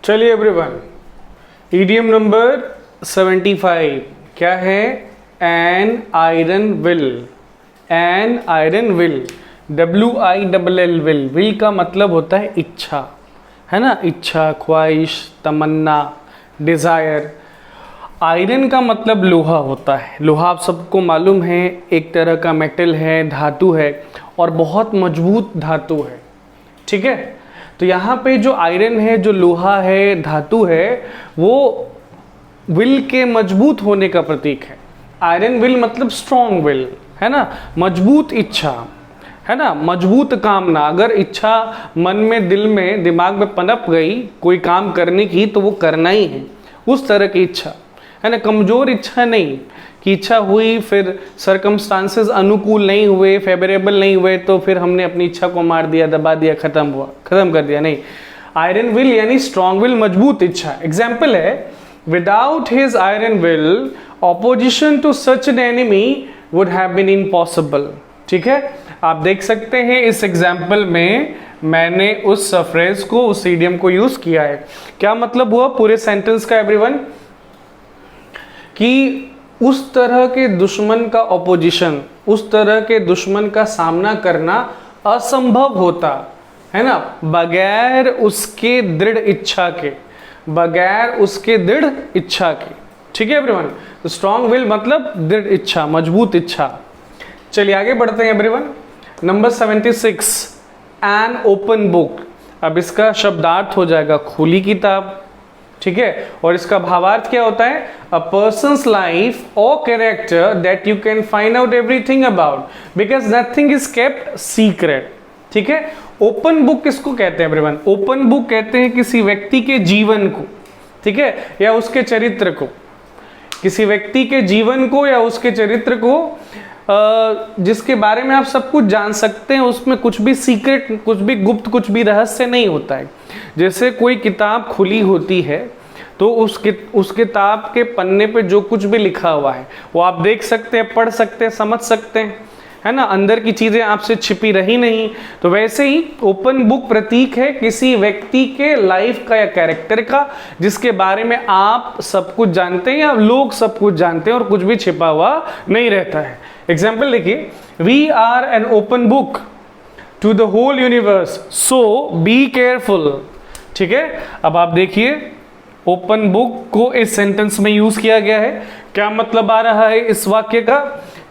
चलिए everyone, idiom number 75 क्या है? An iron will. An iron will, WILL will. Will का मतलब होता है इच्छा, है ना? इच्छा, ख्वाहिश, तमन्ना, डिजायर। आयरन का मतलब लोहा होता है। लोहा आप सबको मालूम है, एक तरह का मेटल है, धातु है और बहुत मजबूत धातु है। ठीक है, तो यहाँ पे जो आयरन है, जो लोहा है, धातु है, वो विल के मजबूत होने का प्रतीक है। आयरन विल मतलब स्ट्रॉन्ग विल, है ना? मजबूत इच्छा, है ना? मजबूत कामना। अगर इच्छा मन में, दिल में, दिमाग में पनप गई कोई काम करने की, तो वो करना ही है, उस तरह की इच्छा, है ना? कमजोर इच्छा नहीं कि इच्छा हुई फिर सरकमस्टांसेस अनुकूल नहीं हुए, फेवरेबल नहीं हुए, तो फिर हमने अपनी इच्छा को मार दिया, दबा दिया, खत्म कर दिया। नहीं, आयरन विल यानी स्ट्रॉन्ग विल, मजबूत इच्छा। एग्जाम्पल है, without his iron will opposition to such an enemy would have been impossible. ठीक है, आप देख सकते हैं इस एग्जाम्पल में मैंने उस फ्रेज को, उस इडियम को यूज किया है। क्या मतलब हुआ पूरे सेंटेंस का एवरीवन? कि उस तरह के दुश्मन का ऑपोजिशन, उस तरह के दुश्मन का सामना करना असंभव होता है ना, बगैर उसके दृढ़ इच्छा के, बगैर उसके दृढ़ इच्छा के। ठीक है एवरीवन, तो स्ट्रॉन्ग विल मतलब दृढ़ इच्छा, मजबूत इच्छा। चलिए आगे बढ़ते हैं everyone. Number 76, N open book. अब इसका शब्दार्थ हो जाएगा खुली किताब। ठीक है, और इसका भावार्थ क्या होता है? अ पर्सन्स लाइफ और character that you can find out everything about because nothing is kept secret. ठीक है, ओपन बुक किसको कहते हैं एवरीवन? ओपन बुक कहते हैं किसी व्यक्ति के जीवन को, ठीक है, या उसके चरित्र को। किसी व्यक्ति के जीवन को या उसके चरित्र को जिसके बारे में आप सब कुछ जान सकते हैं, उसमें कुछ भी सीक्रेट, कुछ भी गुप्त, कुछ भी रहस्य नहीं होता है। जैसे कोई किताब खुली होती है तो उस किताब के पन्ने पे जो कुछ भी लिखा हुआ है वो आप देख सकते हैं, पढ़ सकते हैं, समझ सकते हैं, है ना? अंदर की चीजें आपसे छिपी रही नहीं। तो वैसे ही ओपन बुक प्रतीक है किसी व्यक्ति के लाइफ का या कैरेक्टर का, जिसके बारे में आप सब कुछ जानते हैं या लोग सब कुछ जानते हैं और कुछ भी छिपा हुआ नहीं रहता है। एग्जाम्पल देखिए, we are an open book to the whole universe, so be careful. ठीक है, अब आप देखिए ओपन बुक को इस सेंटेंस में यूज किया गया है। क्या मतलब आ रहा है इस वाक्य का?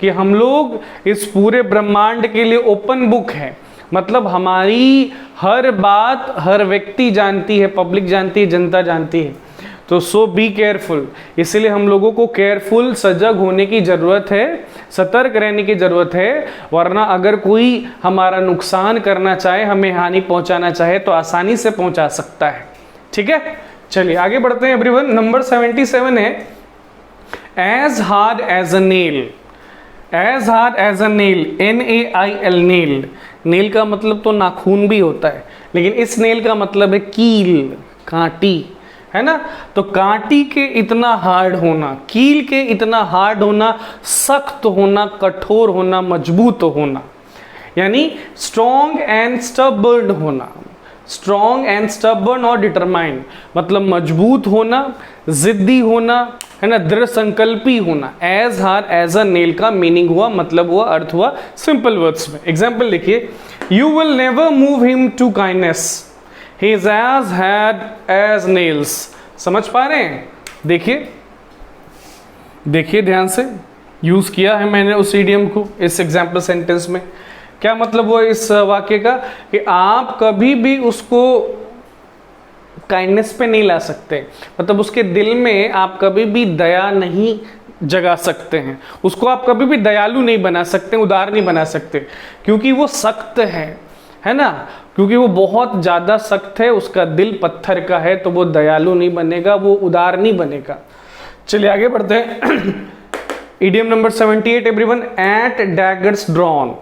कि हम लोग इस पूरे ब्रह्मांड के लिए ओपन बुक है, मतलब हमारी हर बात हर व्यक्ति जानती है, पब्लिक जानती है, जनता जानती है। तो सो बी केयरफुल, इसलिए हम लोगों को केयरफुल, सजग होने की जरूरत है, सतर्क रहने की जरूरत है, वरना अगर कोई हमारा नुकसान करना चाहे, हमें हानि पहुंचाना चाहे, तो आसानी से पहुंचा सकता है। ठीक है, चलिए आगे बढ़ते हैं एवरीवन। नंबर 77 है, as hard as a nail. As hard as a nail, NAIL, nail. Nail का मतलब तो नाखून भी होता है, लेकिन इस नेल का मतलब है कील, कांटी, है ना? तो कांटी के इतना हार्ड होना, कील के इतना हार्ड होना, सख्त होना, कठोर होना, मजबूत होना, यानी स्ट्रॉन्ग एंड स्टबर्न होना। स्ट्रॉन्ग एंड स्टबर्न और डिटरमाइंड मतलब मजबूत होना, जिद्दी होना, है ना, दृढ़ संकल्पी होना। As hard as a nail का मीनिंग हुआ, मतलब हुआ, अर्थ हुआ सिंपल वर्ड्स में। एग्जाम्पल देखिए, you will never move him to kindness, he is as hard as nails. समझ पा रहे हैं? देखिए देखिए ध्यान से, यूज किया है मैंने उस इडियम को इस एग्जाम्पल सेंटेंस में। क्या मतलब हुआ इस वाक्य का? कि आप कभी भी उसको काइंडनेस पे नहीं ला सकते, मतलब उसके दिल में आप कभी भी दया नहीं जगा सकते हैं, उसको आप कभी भी दयालु नहीं बना सकते, उदार नहीं बना सकते, क्योंकि वो सख्त है ना? क्योंकि वो बहुत ज़्यादा सख्त है, उसका दिल पत्थर का है, तो वो दयालु नहीं बनेगा, वो उदार नहीं बनेगा। चलिए आगे बढ़ते हैं। Idiom number 78 everyone, at daggers drawn,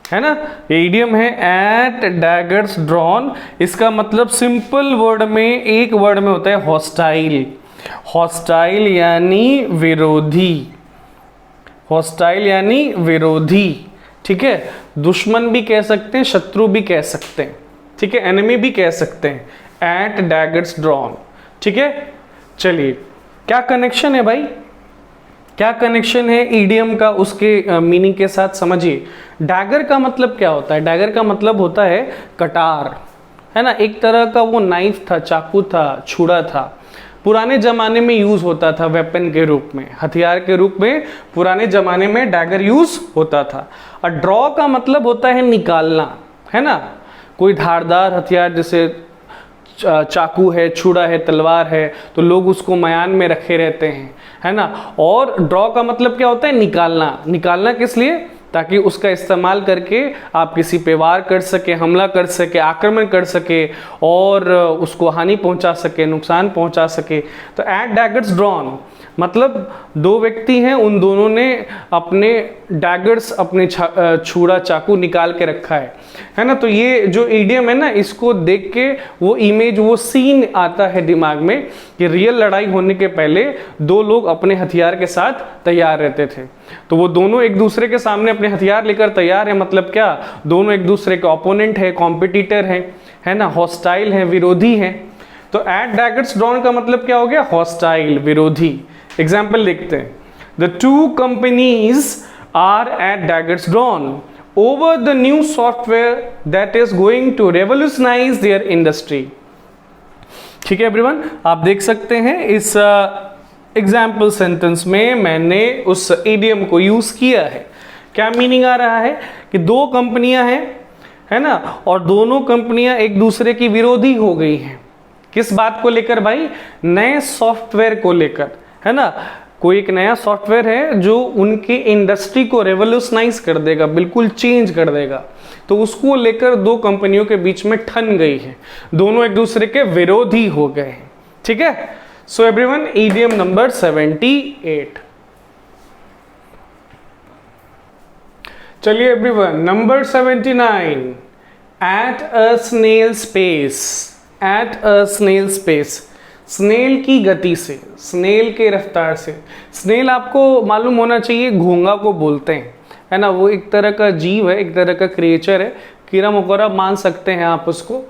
है ना? ये इडियम है एट डैगर्स ड्रॉन। इसका मतलब सिंपल वर्ड में, एक वर्ड में होता है हॉस्टाइल। हॉस्टाइल यानी विरोधी, हॉस्टाइल यानी विरोधी। ठीक है, दुश्मन भी कह सकते हैं, शत्रु भी कह सकते हैं, ठीक है, एनिमी भी कह सकते हैं। एट डैगर्स ड्रॉन, ठीक है, चलिए क्या कनेक्शन है भाई, क्या कनेक्शन है ईडियम का उसके मीनिंग के साथ समझिए। डैगर का मतलब क्या होता है, डैगर का मतलब होता है कटार, है ना, एक तरह का वो नाइफ था, चाकू था, छुरा था, पुराने जमाने में यूज होता था वेपन के रूप में, हथियार के रूप में पुराने जमाने में डैगर यूज होता था। और ड्रॉ का मतलब होता है निकालना, है ना, कोई धारदार हथियार जैसे चाकू है, छुरा है, तलवार है, तो लोग उसको मयान में रखे रहते हैं, है ना। और ड्रॉ का मतलब क्या होता है निकालना, निकालना किस लिए, ताकि उसका इस्तेमाल करके आप किसी पे वार कर सके, हमला कर सके, आक्रमण कर सके और उसको हानि पहुंचा सके, नुकसान पहुंचा सके। तो एट डैगर्स ड्रॉन मतलब दो व्यक्ति हैं, उन दोनों ने अपने डैगर्स, अपने छुरा चाकू निकाल के रखा है ना। तो ये जो ईडियम है ना, इसको देख के वो इमेज, वो सीन आता है दिमाग में कि रियल लड़ाई होने के पहले दो लोग अपने हथियार के साथ तैयार रहते थे। तो वो दोनों एक दूसरे के सामने अपने हथियार लेकर तैयार है, मतलब क्या, दोनों एक दूसरे के ओपोनेंट है, कॉम्पिटिटर है ना, हॉस्टाइल है, विरोधी है। तो एट डैगर्स ड्रॉन का मतलब क्या हो गया, हॉस्टाइल, विरोधी। एग्जाम्पल देखते हैं, the two companies are at daggers drawn over the new software that is going to revolutionise their industry. ठीक है एवरीवन, आप देख सकते हैं इस एग्जाम्पल सेंटेंस में मैंने उस इडियम को यूज किया है। क्या मीनिंग आ रहा है कि दो कंपनियां हैं, है ना, और दोनों कंपनियां एक दूसरे की विरोधी हो गई हैं। किस बात को लेकर भाई, नए सॉफ्टवेयर को लेकर, है ना। कोई एक नया सॉफ्टवेयर है जो उनकी इंडस्ट्री को रेवोल्यूशनाइज कर देगा, बिल्कुल चेंज कर देगा। तो उसको लेकर दो कंपनियों के बीच में ठन गई है, दोनों एक दूसरे के विरोधी हो गए हैं। ठीक है, सो एवरीवन, इडियम नंबर 78। चलिए everyone, number 79, at a snail space. At a snail space, snail की गति से, स्नेल के रफ्तार से। स्नेल आपको मालूम होना चाहिए घोंगा को बोलते हैं, है ना, वो एक तरह का जीव है, एक तरह का क्रिएचर है, कीड़ा मकोड़ा मान सकते हैं आप उसको।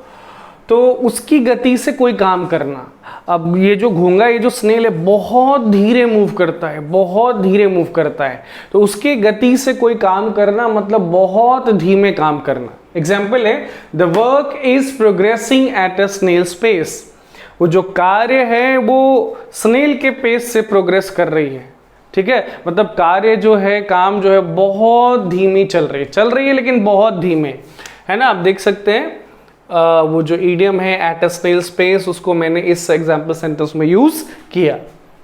तो उसकी गति से कोई काम करना। अब ये जो घोंगा, ये जो स्नेल है, बहुत धीरे मूव करता है, बहुत धीरे मूव करता है। तो उसके गति से कोई काम करना मतलब बहुत धीमे काम करना। एग्जाम्पल है, the work is progressing at a snail space. वो जो कार्य है वो स्नेल के पेस से प्रोग्रेस कर रही है। ठीक है, मतलब कार्य जो है, काम जो है, बहुत धीमी चल रही है लेकिन बहुत धीमे, है ना। आप देख सकते हैं वो जो इडियम है एट अ स्नेल स्पेस, उसको मैंने इस एग्जाम्पल सेंटेंस में यूज किया।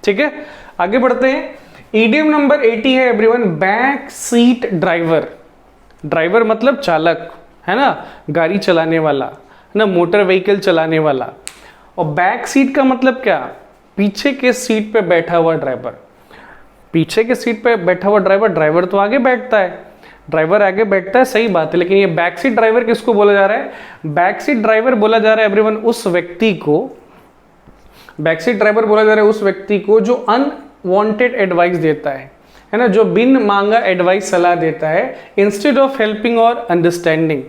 ठीक है, आगे बढ़ते हैं। इडियम नंबर 80 है everyone, back seat driver. Driver मतलब चालक, है ना, गाड़ी चलाने वाला, है ना, मोटर व्हीकल चलाने वाला। और बैक सीट का मतलब क्या, पीछे के सीट पे बैठा हुआ ड्राइवर। पीछे के सीट पे बैठा हुआ ड्राइवर, ड्राइवर तो आगे बैठता है, ड्राइवर आगे बैठता है, सही बात है, लेकिन ये बैक सीट ड्राइवर किसको बोला जा रहा है, बैक सीट ड्राइवर बोला जा रहा है एवरीवन उस व्यक्ति को, बैक सीट ड्राइवर बोला जा रहा है उस व्यक्ति को जो अनवांटेड एडवाइस देता है ना, जो बिन मांगा एडवाइस सलाह देता है, इंस्टेड ऑफ हेल्पिंग और अंडरस्टैंडिंग,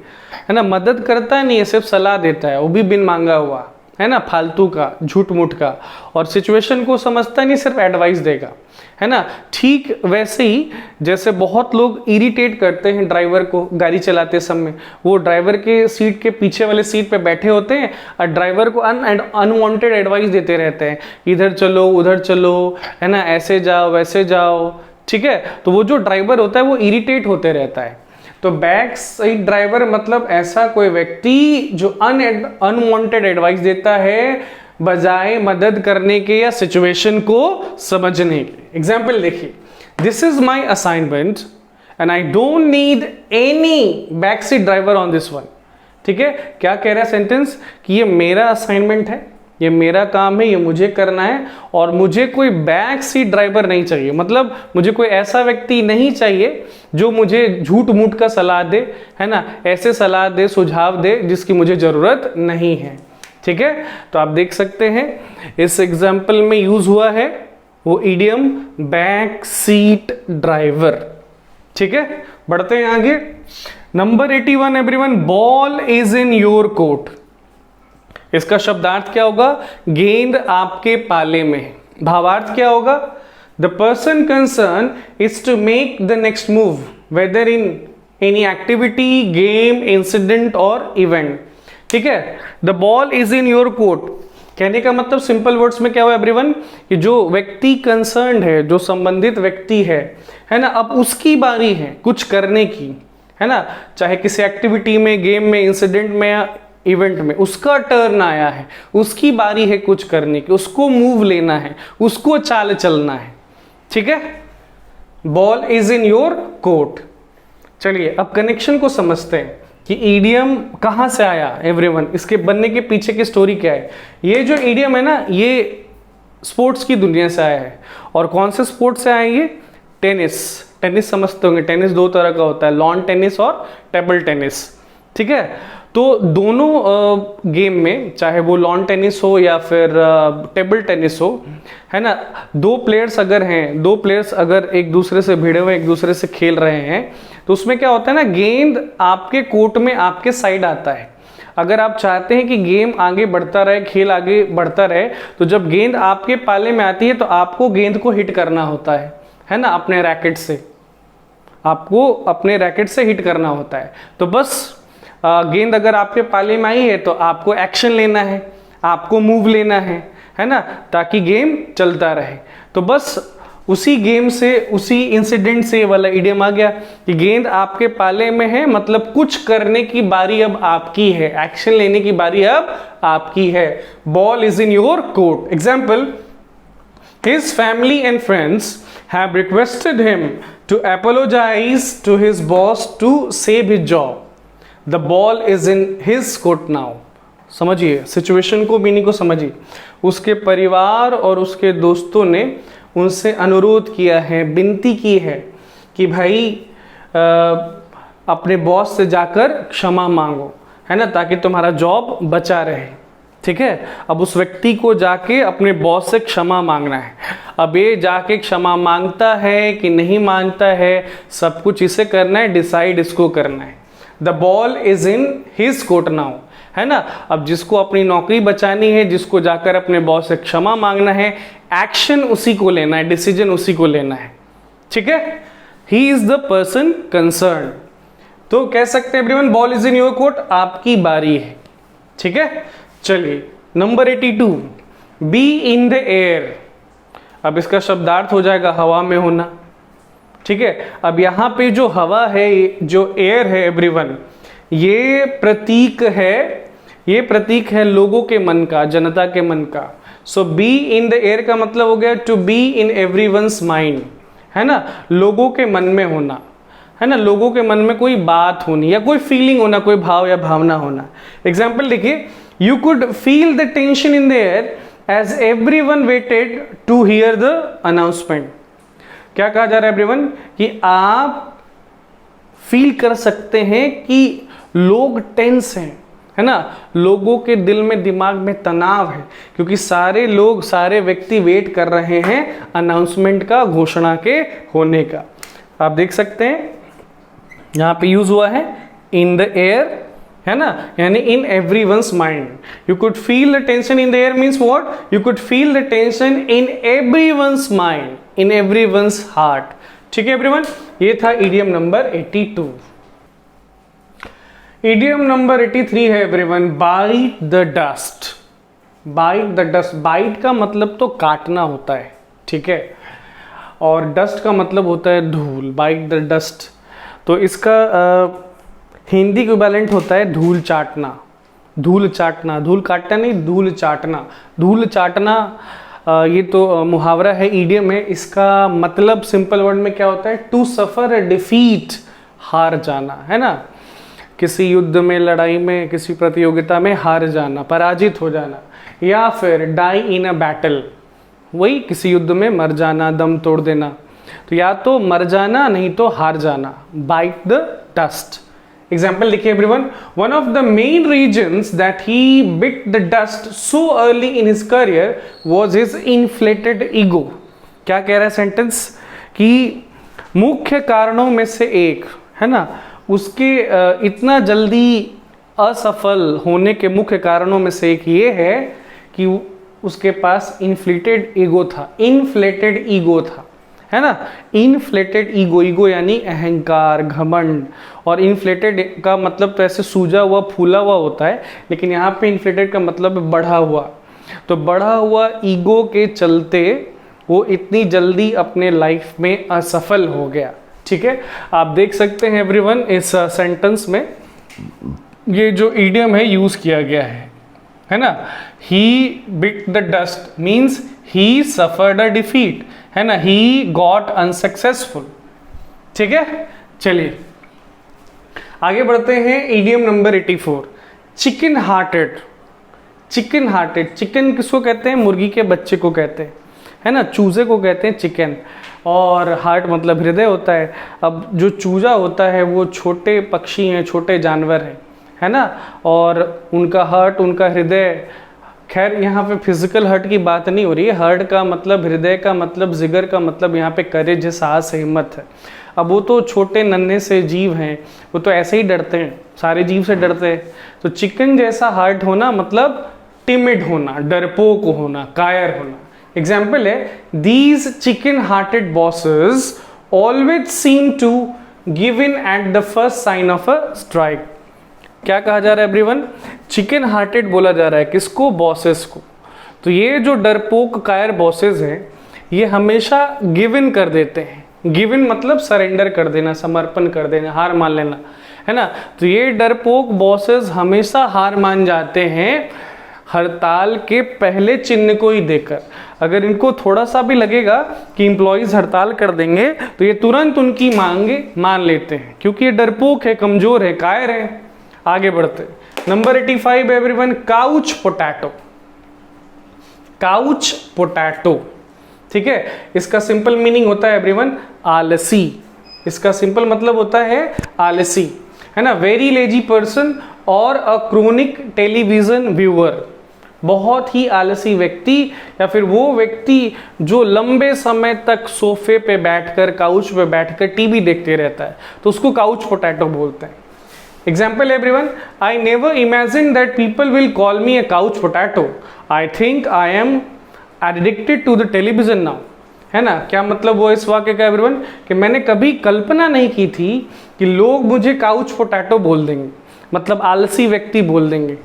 है ना, मदद करता नहीं है, सिर्फ सलाह देता है, वो भी बिन मांगा हुआ, है ना, फालतू का, झूठ मूठ का, और सिचुएशन को समझता नहीं, सिर्फ एडवाइस देगा, है ना। ठीक वैसे ही जैसे बहुत लोग इरिटेट करते हैं ड्राइवर को गाड़ी चलाते समय, वो ड्राइवर के सीट के पीछे वाले सीट पे बैठे होते हैं और ड्राइवर को अनवांटेड एडवाइस देते रहते हैं, इधर चलो, उधर चलो, है ना, ऐसे जाओ, वैसे जाओ। ठीक है, तो वो जो ड्राइवर होता है वो इरिटेट होते रहता है। तो बैक सीट ड्राइवर मतलब ऐसा कोई व्यक्ति जो अनवांटेड एडवाइस देता है बजाय मदद करने के या सिचुएशन को समझने के। एग्जाम्पल देखिए, this is my assignment and I don't need any back seat driver on this one. ठीक है, क्या कह रहा है सेंटेंस कि ये मेरा असाइनमेंट है, ये मेरा काम है, ये मुझे करना है और मुझे कोई बैक सीट ड्राइवर नहीं चाहिए। मतलब मुझे कोई ऐसा व्यक्ति नहीं चाहिए जो मुझे झूठ मूठ का सलाह दे, है ना, ऐसे सलाह दे, सुझाव दे जिसकी मुझे जरूरत नहीं है। ठीक है, तो आप देख सकते हैं इस एग्जाम्पल में यूज हुआ है वो इडियम बैक सीट ड्राइवर। ठीक है, बढ़ते हैं आगे। Number 81 everyone, ball is in your court. इसका शब्दार्थ क्या होगा? गेंद आपके पाले में है। भावार्थ क्या होगा? The person concern is to make the next move whether in any activity, game, incident और इवेंट। ठीक है, the ball is in your court. कहने का मतलब सिंपल वर्ड्स में क्या हुआ एवरीवन, कि जो व्यक्ति कंसर्न्ड है, जो संबंधित व्यक्ति है ना, अब उसकी बारी है कुछ करने की, है ना, चाहे किसी एक्टिविटी में, गेम में, इंसिडेंट में या इवेंट में, उसका टर्न आया है, उसकी बारी है कुछ करने की, उसको मूव लेना है, उसको चाल चलना है। ठीक है, ball is in your court. चलिए अब कनेक्शन को समझते हैं कि ईडियम कहां से आया एवरीवन, इसके बनने के पीछे की स्टोरी क्या है। ये जो ईडियम है ना, ये स्पोर्ट्स की दुनिया से आया है। और कौन से स्पोर्ट्स से आया ये? टेनिस। टेनिस समझते होंगे, टेनिस दो तरह का होता है, लॉन टेनिस और टेबल टेनिस। ठीक है, तो दोनों गेम में, चाहे वो लॉन टेनिस हो या फिर टेबल टेनिस हो, है ना, दो प्लेयर्स अगर एक दूसरे से भिड़े हुए एक दूसरे से खेल रहे हैं, तो उसमें क्या होता है ना, गेंद आपके कोर्ट में आपके साइड आता है। अगर आप चाहते हैं कि गेम आगे बढ़ता रहे, खेल आगे बढ़ता रहे, तो जब गेंद आपके पाले में आती है तो आपको गेंद को हिट करना होता है ना, अपने रैकेट से, आपको अपने रैकेट से हिट करना होता है। तो बस गेंद अगर आपके पाले में आई है तो आपको एक्शन लेना है, आपको मूव लेना है ना, ताकि गेम चलता रहे। तो बस उसी गेम से, उसी इंसिडेंट से वाला इडियम आ गया कि गेंद आपके पाले में है, मतलब कुछ करने की बारी अब आपकी है, एक्शन लेने की बारी अब आपकी है। Ball is in your court. Example, his family and friends have requested him to apologise to his boss to save his job. The ball is in his court now. समझिए सिचुएशन को, meaning को समझिए। उसके परिवार और उसके दोस्तों ने उनसे अनुरोध किया है, विनती की है कि भाई अपने बॉस से जाकर क्षमा मांगो, है ना, ताकि तुम्हारा जॉब बचा रहे। ठीक है, अब उस व्यक्ति को जाके अपने बॉस से क्षमा मांगना है। अब ये जाके क्षमा मांगता है कि नहीं मांगता है, सब कुछ इसे करना है, डिसाइड इसको करना है। The ball is in his court now, है ना। अब जिसको अपनी नौकरी बचानी है, जिसको जाकर अपने बॉस से क्षमा मांगना है, एक्शन उसी को लेना है, डिसीजन उसी को लेना है। ठीक है, he is the person concern. तो कह सकते हैं everyone, ball is in your court, आपकी बारी है। ठीक है, चलिए number 82, B in the air. अब इसका शब्दार्थ हो जाएगा हवा में होना। ठीक है, अब यहां पे जो हवा है, जो एयर है एवरीवन, ये प्रतीक है लोगों के मन का, जनता के मन का। So be in the air का मतलब हो गया to be in everyone's mind, है ना, लोगों के मन में होना, है ना, लोगों के मन में कोई बात होनी या कोई फीलिंग होना, कोई भाव या भावना होना। एग्जाम्पल देखिए, you could feel the tension in the air as everyone waited to hear the announcement. क्या कहा जा रहा है एवरीवन, कि आप फील कर सकते हैं कि लोग टेंस हैं, है ना, लोगों के दिल में, दिमाग में तनाव है, क्योंकि सारे लोग, सारे व्यक्ति वेट कर रहे हैं अनाउंसमेंट का, घोषणा के होने का। आप देख सकते हैं यहां पे यूज हुआ है इन द एयर, है ना, यानी in everyone's mind. You could feel the tension in the air means what, you could feel the tension in everyone's mind, in everyone's heart. ठीक है एवरीवन, ये था इडियम नंबर 82। इडियम नंबर 83 है everyone, bite the dust. Bite the dust, bite का मतलब तो काटना होता है, ठीक है, और डस्ट का मतलब होता है धूल। बाइट द डस्ट, तो इसका हिंदी इक्विवेलेंट होता है धूल चाटना। धूल चाटना, धूल काटना नहीं, धूल चाटना। धूल चाटना ये तो मुहावरा है, इडियम है। इसका मतलब सिंपल वर्ड में क्या होता है, टू सफर डिफीट, हार जाना, है ना, किसी युद्ध में, लड़ाई में, किसी प्रतियोगिता में हार जाना, पराजित हो जाना, या फिर डाई इन अ बैटल, वही किसी युद्ध में मर जाना, दम तोड़ देना। तो या तो मर जाना, नहीं तो हार जाना। Bite the dust. एग्जाम्पल देखिए everyone, one of the main reasons that he bit the dust so early in his career was his inflated ego. क्या कह रहा है सेंटेंस, कि मुख्य कारणों में से एक, है ना, उसके इतना जल्दी असफल होने के मुख्य कारणों में से एक ये है कि उसके पास इन्फ्लेटेड ईगो था, इन्फ्लेटेड ईगो था, है ना। इन्फ्लेटेड ईगो, ईगो यानी अहंकार, घमंड, और इन्फ्लेटेड का मतलब तो ऐसे सूजा हुआ फूला हुआ होता है, लेकिन यहाँ पे इन्फ्लेटेड का मतलब बढ़ा हुआ। तो बढ़ा हुआ ईगो के चलते वो इतनी जल्दी अपने लाइफ में असफल हो गया। ठीक है, आप देख सकते हैं एवरीवन इस सेंटेंस में ये जो इडियम है यूज किया गया है ना। He bit the dust means he suffered a defeat, है ना, ही गॉट अनसक्सेसफुल। ठीक है, चलिए आगे बढ़ते हैं। Idiom number 84, chicken hearted. Chicken hearted, chicken किसको कहते हैं? मुर्गी के बच्चे को कहते हैं, है ना, चूजे को कहते हैं चिकन, और हार्ट मतलब हृदय होता है। अब जो चूजा होता है वो छोटे पक्षी हैं, छोटे जानवर हैं, है ना, और उनका हार्ट, उनका हृदय, खैर यहाँ पे फिजिकल हर्ट की बात नहीं हो रही है। हर्ट का मतलब, हृदय का मतलब, जिगर का मतलब यहाँ पे करेज है, साहस है, हिम्मत है। अब वो तो छोटे नन्हे से जीव हैं, वो तो ऐसे ही डरते हैं, सारे जीव से डरते हैं। तो चिकन जैसा हार्ट होना मतलब टिमिड होना, डरपोक होना, कायर होना। एग्जाम्पल है, these chicken hearted bosses always seem to give in at the first sign of a strike. क्या कहा जा रहा है एवरीवन? चिकन हार्टेड बोला जा रहा है किसको? बॉसेस को। तो ये जो डरपोक कायर बॉसेस हैं ये हमेशा गिव इन कर देते हैं। गिव इन मतलब सरेंडर कर देना, समर्पण कर देना, हार मान लेना, है ना। तो ये डरपोक बॉसेस हमेशा हार मान जाते हैं हड़ताल के पहले चिन्ह को ही देखकर। अगर इनको थोड़ा सा भी लगेगा कि एम्प्लॉइज हड़ताल कर देंगे तो ये तुरंत उनकी मांगे मान लेते हैं, क्योंकि ये डरपोक है, कमजोर है, कायर है। आगे बढ़ते number 85 everyone, couch potato. Couch potato, ठीक है, इसका सिंपल मीनिंग होता है एवरीवन आलसी। इसका सिंपल मतलब होता है आलसी, है ना, वेरी लेजी पर्सन और अ क्रोनिक टेलीविजन व्यूअर। बहुत ही आलसी व्यक्ति या फिर वो व्यक्ति जो लंबे समय तक सोफे पे बैठकर, काउच पे बैठकर टीवी देखते रहता है, तो उसको काउच पोटैटो बोलते हैं। Example everyone, I never imagined that people will call me a couch potato. I think I am addicted to the television now. है ना, क्या मतलब वो इस वाक्य का एवरीवन? कि मैंने कभी कल्पना नहीं की थी कि लोग मुझे काउच पोटैटो बोल देंगे, मतलब आलसी व्यक्ति बोल देंगे।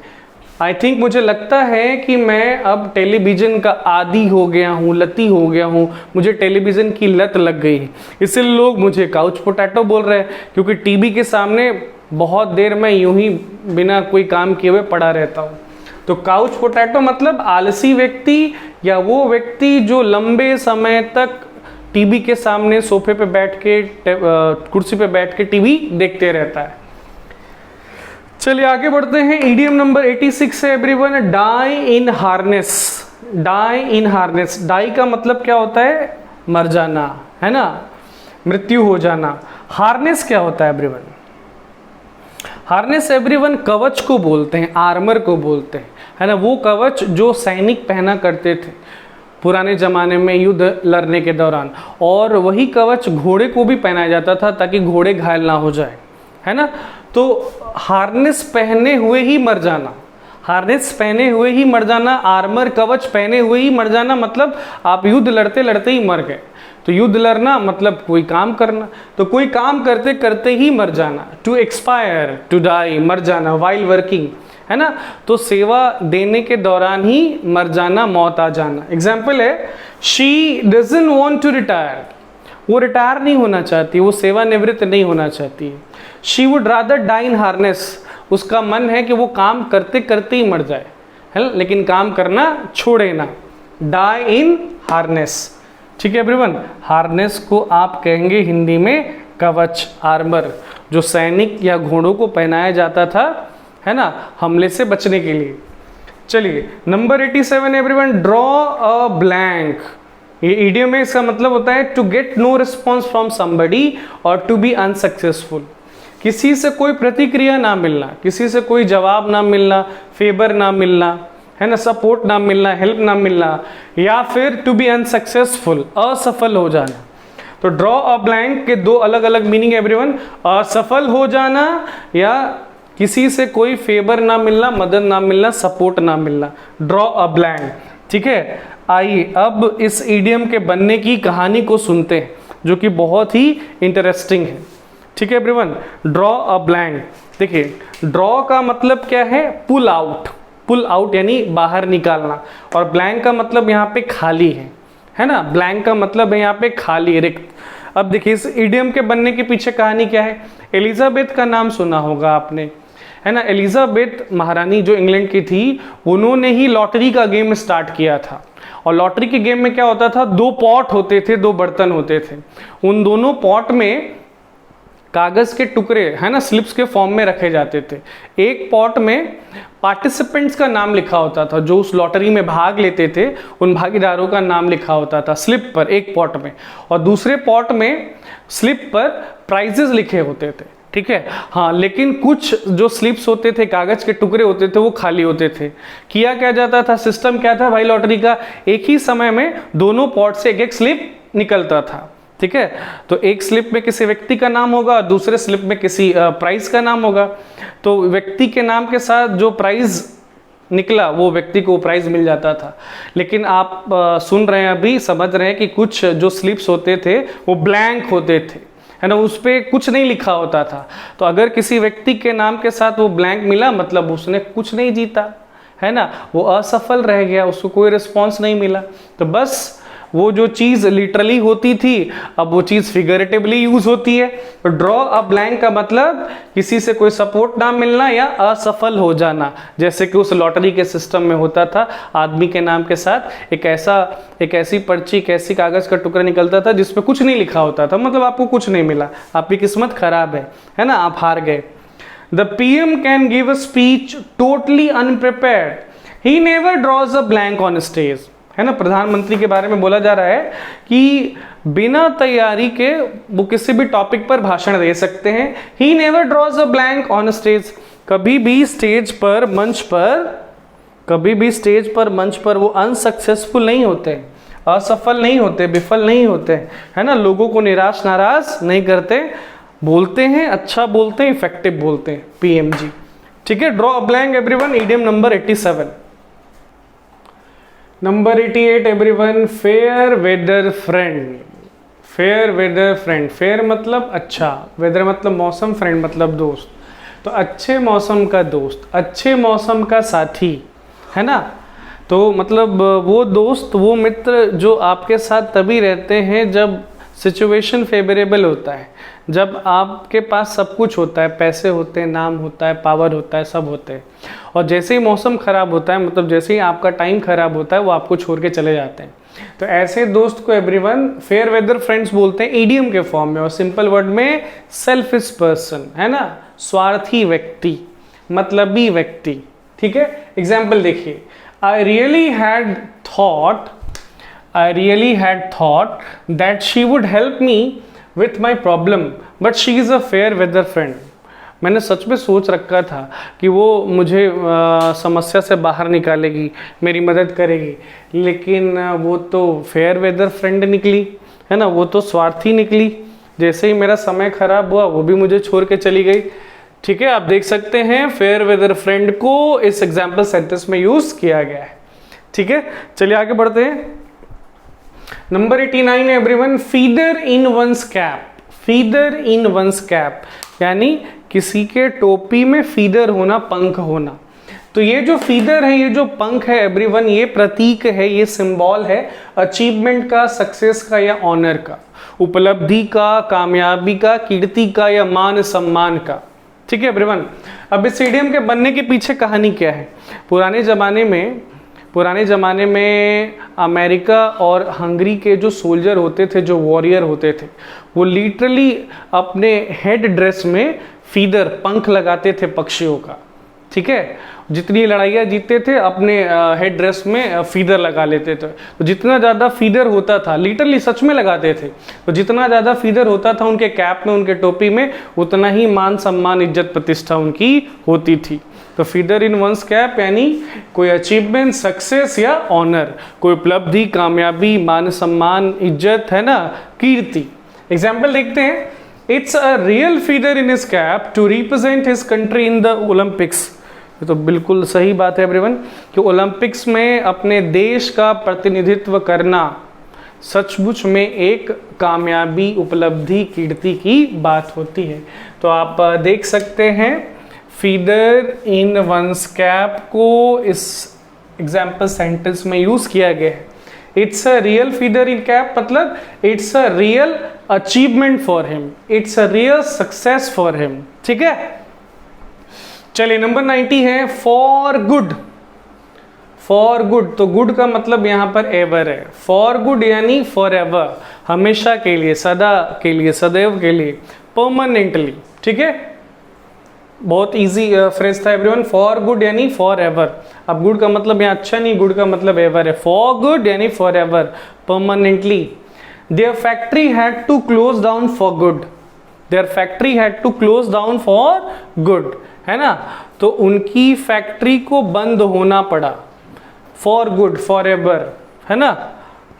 आई थिंक, मुझे लगता है कि मैं अब टेलीविज़न का आदी हो गया हूँ, लती हो गया हूँ, मुझे टेलीविज़न की लत लग गई है, इसलिए लोग मुझे काउच पोटैटो बोल रहे हैं, क्योंकि टीवी के सामने बहुत देर मैं यूं ही बिना कोई काम किए हुए पड़ा रहता हूँ। तो काउच पोटैटो मतलब आलसी व्यक्ति या वो व्यक्ति जो लंबे समय तक टीवी के सामने सोफे पे बैठ के, कुर्सी पे बैठ के टीवी देखते रहता है। चलिए आगे बढ़ते हैं। इडियम नंबर 86 है everyone, die in harness. Die in harness, die का मतलब क्या होता है? मर जाना, है ना, मृत्यु हो जाना। हार्नेस क्या होता है एवरीवन? हार्नेस एवरीवन कवच को बोलते हैं, आर्मर को बोलते हैं, है ना, वो कवच जो सैनिक पहना करते थे पुराने जमाने में युद्ध लड़ने के दौरान, और वही कवच घोड़े को भी पहनाया जाता था ताकि घोड़े घायल ना हो जाए, है ना। तो हार्नेस पहने हुए ही मर जाना, हार्नेस पहने हुए ही मर जाना, आर्मर कवच पहने हुए ही मर जाना, मतलब आप युद्ध लड़ते लड़ते ही मर गए। तो युद्ध लड़ना मतलब कोई काम करना, तो कोई काम करते करते ही मर जाना। टू एक्सपायर, टू डाई, मर जाना, वाइल वर्किंग, है ना, तो सेवा देने के दौरान ही मर जाना, मौत आ जाना। एग्जाम्पल है, she doesn't want to retire, वो रिटायर नहीं होना चाहती, वो सेवानिवृत्त नहीं होना चाहती है। She would rather die in harness, उसका मन है कि वो काम करते करते ही मर जाए, है, लेकिन काम करना छोड़े ना। डाई इन हार्नेस, ठीक है एवरीवन। हार्नेस को आप कहेंगे हिंदी में कवच, आर्मर, जो सैनिक या घोड़ों को पहनाया जाता था, है ना, हमले से बचने के लिए। चलिए number 87 everyone, draw a blank. ये इडियम में इसका मतलब होता है to get no response from somebody और टू बी अनसक्सेसफुल। किसी से कोई प्रतिक्रिया ना मिलना, किसी से कोई जवाब ना मिलना, फेवर ना मिलना, है ना, सपोर्ट ना मिलना, हेल्प ना मिलना, या फिर टू बी अनसक्सेसफुल, असफल हो जाना। तो ड्रॉ अ ब्लैंक के दो अलग अलग मीनिंग एवरीवन, असफल हो जाना या किसी से कोई फेवर ना मिलना, मदद ना मिलना, सपोर्ट ना मिलना, ड्रॉ अ ब्लैंक। ठीक है, आइए अब इस इडियम के बनने की कहानी को सुनते हैं जो कि बहुत ही इंटरेस्टिंग है। ठीक है एवरीवन, ड्रॉ अ ब्लैंक। देखिए ड्रॉ का मतलब क्या है, पुल आउट, पुल आउट यानी बाहर निकालना, और ब्लैंक का मतलब यहाँ पे खाली है ना, ब्लैंक का मतलब है यहाँ पे खाली, रिक्त। अब देखिए इस इडियम के बनने के पीछे कहानी क्या है। एलिजाबेथ का नाम सुना होगा आपने, है ना। एलिजाबेथ महारानी जो इंग्लैंड की थी, उन्होंने ही लॉटरी का गेम स्टार्ट किया था। और लॉटरी के गेम में क्या होता था, 2 पॉट होते थे, 2 बर्तन होते थे। उन दोनों पॉट में कागज के टुकड़े, है ना, स्लिप्स के फॉर्म में रखे जाते थे। एक पॉट में पार्टिसिपेंट्स का नाम लिखा होता था, जो उस लॉटरी में भाग लेते थे उन भागीदारों का नाम लिखा होता था स्लिप पर, एक पॉट में। और दूसरे पॉट में स्लिप पर प्राइजेस लिखे होते थे। ठीक है, हाँ, लेकिन कुछ जो स्लिप्स होते थे, कागज के टुकड़े होते थे, वो खाली होते थे। किया क्या जाता था, सिस्टम क्या था भाई लॉटरी का, एक ही समय में दोनों पॉट से एक एक स्लिप निकलता था। ठीक है, तो एक स्लिप में किसी व्यक्ति का नाम होगा, दूसरे स्लिप में किसी प्राइज का नाम होगा। तो व्यक्ति के नाम के साथ जो प्राइज निकला वो व्यक्ति को प्राइज मिल जाता था। लेकिन आप सुन रहे हैं, अभी समझ रहे हैं कि कुछ जो स्लिप्स होते थे वो ब्लैंक होते थे, है ना, उस पर कुछ नहीं लिखा होता था। तो अगर किसी व्यक्ति के नाम के साथ वो ब्लैंक मिला, मतलब उसने कुछ नहीं जीता, है ना, वो असफल रह गया, उसको कोई रिस्पॉन्स नहीं मिला। तो बस वो जो चीज लिटरली होती थी, अब वो चीज फिगरेटिवली यूज होती है। तो ड्रॉ अ ब्लैंक का मतलब किसी से कोई सपोर्ट ना मिलना या असफल हो जाना, जैसे कि उस लॉटरी के सिस्टम में होता था। आदमी के नाम के साथ एक ऐसी पर्ची, एक ऐसी कागज का टुकड़ा निकलता था जिसपे कुछ नहीं लिखा होता था, मतलब आपको कुछ नहीं मिला, आपकी किस्मत खराब है ना, आप हार गए। The PM can give a speech totally अनप्रिपेयर्ड, he never draws a blank on stage, है ना। प्रधानमंत्री के बारे में बोला जा रहा है कि बिना तैयारी के वो किसी भी टॉपिक पर भाषण दे सकते हैं। He never draws a blank on stage, कभी भी स्टेज पर, मंच पर वो अनसक्सेसफुल नहीं होते, असफल नहीं होते, विफल नहीं होते, है ना। लोगों को निराश नाराज नहीं करते, बोलते हैं, अच्छा बोलते हैं, इफेक्टिव बोलते हैं, PM जी। ठीक है, draw a blank everyone, idiom number 87। Number 88 everyone, fair weather friend. Fair weather friend, fair मतलब अच्छा, वेदर मतलब मौसम, फ्रेंड मतलब दोस्त। तो अच्छे मौसम का दोस्त, अच्छे मौसम का साथी, है ना। तो मतलब वो दोस्त, वो मित्र जो आपके साथ तभी रहते हैं जब सिचुएशन फेवरेबल होता है, जब आपके पास सब कुछ होता है, पैसे होते हैं, नाम होता है, पावर होता है, सब होते हैं। और जैसे ही मौसम खराब होता है, मतलब जैसे ही आपका टाइम खराब होता है, वो आपको छोड़ के चले जाते हैं। तो ऐसे दोस्त को एवरीवन फेयर वेदर फ्रेंड्स बोलते हैं, ईडियम के फॉर्म में। और सिंपल वर्ड में सेल्फिश पर्सन, है ना, स्वार्थी व्यक्ति, मतलबी व्यक्ति। ठीक है, एग्जाम्पल देखिए, I really had thought that she would help me with my problem, but she is a fair weather friend. मैंने सच में सोच रखा था कि वो मुझे समस्या से बाहर निकालेगी, मेरी मदद करेगी, लेकिन वो तो फेयर वेदर फ्रेंड निकली, है ना, वो तो स्वार्थी निकली। जैसे ही मेरा समय खराब हुआ, वो भी मुझे छोड़ के चली गई। ठीक है, आप देख सकते हैं फेयर वेदर फ्रेंड को इस एग्जाम्पल सेंटेंस में यूज किया गया है। ठीक है, चलिए आगे बढ़ते हैं। नंबर 89 एवरीवन, फीदर इन वंस कैप। फीदर इन वंस कैप यानी किसी के टोपी में फीदर होना, पंख होना। तो ये जो फीदर है, ये जो पंख है एवरीवन, ये प्रतीक है, ये सिंबल है अचीवमेंट का, सक्सेस का या ऑनर का, उपलब्धि का, कामयाबी का, कीर्ति का या मान सम्मान का। ठीक है एवरीवन, अब इस इडियम के बनने के पीछे कहानी क्या है। पुराने ज़माने में अमेरिका और हंगरी के जो सोल्जर होते थे, जो वॉरियर होते थे, वो लिटरली अपने हेड ड्रेस में फीदर, पंख लगाते थे पक्षियों का। ठीक है, जितनी लड़ाइयाँ जीतते थे अपने हेड ड्रेस में फीदर लगा लेते थे। तो जितना ज़्यादा फीदर होता था, लिटरली सच में लगाते थे, तो जितना ज़्यादा फीदर होता था उनके कैप में, उनके टोपी में, उतना ही मान सम्मान, इज्जत, प्रतिष्ठा उनकी होती थी। तो फीदर इन वंस कैप यानी कोई अचीवमेंट, सक्सेस या ऑनर, कोई उपलब्धि, कामयाबी, मान सम्मान, इज्जत, है ना, कीर्ति। एग्जाम्पल देखते हैं। It's a real feather in his cap to represent his country in the Olympics. ये तो बिल्कुल सही बात है एवरीवन कि ओलंपिक्स में अपने देश का प्रतिनिधित्व करना सचमुच में एक कामयाबी, उपलब्धि, कीर्ति की बात होती है। तो आप देख सकते हैं फीदर इन वंस कैप को इस एग्जाम्पल सेंटेंस में यूज किया गया है। It's a real feather in cap मतलब it's a real achievement for him, it's a real success for him. ठीक है, चलिए नंबर 90 है फॉर गुड। फॉर गुड, तो गुड का मतलब यहां पर एवर है। फॉर गुड यानी फॉर एवर, हमेशा के लिए, सदा के लिए, सदैव के लिए, परमानेंटली। ठीक है, बहुत इजी फ्रेज था एवरीवन। फॉर गुड यानी फॉर एवर। अब गुड का मतलब यहाँ अच्छा नहीं, गुड का मतलब एवर है। फॉर गुड यानी for ever, permanently. Their factory had to close down for good. Their factory had to close down for good, है ना। तो उनकी फैक्ट्री को बंद होना पड़ा फॉर गुड, फॉर एवर, है ना,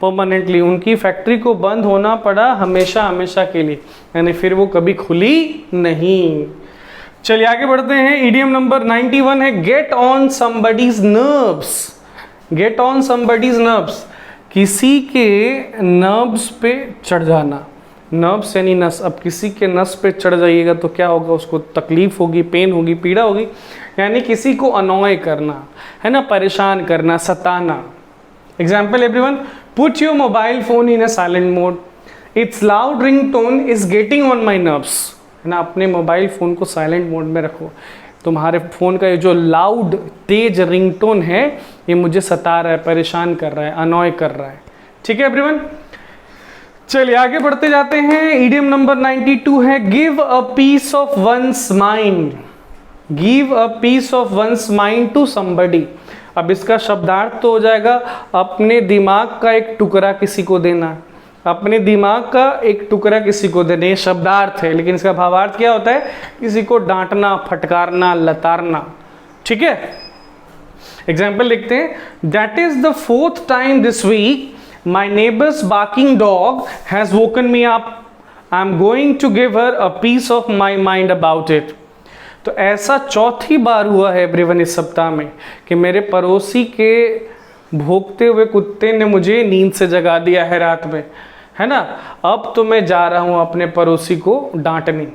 परमानेंटली। उनकी फैक्ट्री को बंद होना पड़ा हमेशा हमेशा के लिए, यानी फिर वो कभी खुली नहीं। चलिए आगे बढ़ते हैं। इडियम नंबर 91 है get on somebody's nerves. Get on somebody's nerves, किसी के नर्व्स पे चढ़ जाना। नर्व्स यानी नस। अब किसी के नस पे चढ़ जाइएगा तो क्या होगा, उसको तकलीफ होगी, पेन होगी, पीड़ा होगी, यानी किसी को अनॉय करना, है ना, परेशान करना, सताना। Example everyone, put your mobile phone in a silent mode, it's loud ringtone is getting on my nerves, है ना। अपने मोबाइल फोन को साइलेंट मोड में रखो, तुम्हारे फोन का ये जो लाउड तेज रिंगटोन है ये मुझे सता रहा है, परेशान कर रहा है, अनॉय कर रहा है। ठीक है एवरीवन, चलिए आगे बढ़ते जाते हैं। इडियम नंबर 92 है give a piece of one's mind. Give a piece of one's mind to somebody. अब इसका शब्दार्थ तो हो जाएगा अपने दिमाग का एक टुकड़ा किसी को देना। अपने दिमाग का एक टुकड़ा किसी को देना, ये शब्दार्थ है, लेकिन इसका भावार्थ क्या होता है, किसी को डांटना, फटकारना, लताड़ना। ठीक है, एग्जाम्पल लिखते हैं, that is the 4th time this week my neighbour's barking dog has woken me up, I am going to give her a piece of my mind about it. तो ऐसा 4थी बार हुआ है एवरीवन इस सप्ताह में कि मेरे पड़ोसी के भौंकते हुए कुत्ते ने मुझे नींद से जगा दिया है रात में, है ना। अब तो मैं जा रहा हूं अपने पड़ोसी को डांटने।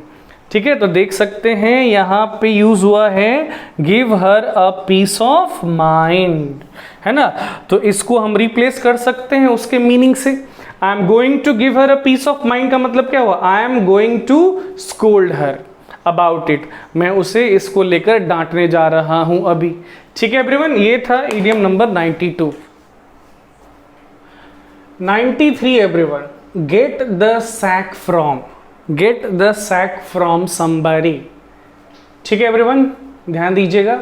ठीक है, तो देख सकते हैं यहां पे यूज हुआ है give her a piece of mind, है ना। तो इसको हम रिप्लेस कर सकते हैं उसके मीनिंग से। I am going to give her a piece of mind का मतलब क्या हुआ, I am going to scold her about it, मैं उसे इसको लेकर डांटने जा रहा हूं अभी। ठीक है एवरीवन, ये था idiom number 92। 93 everyone, get the sack from. Get the sack from somebody. ठीक है एवरीवन, ध्यान दीजिएगा।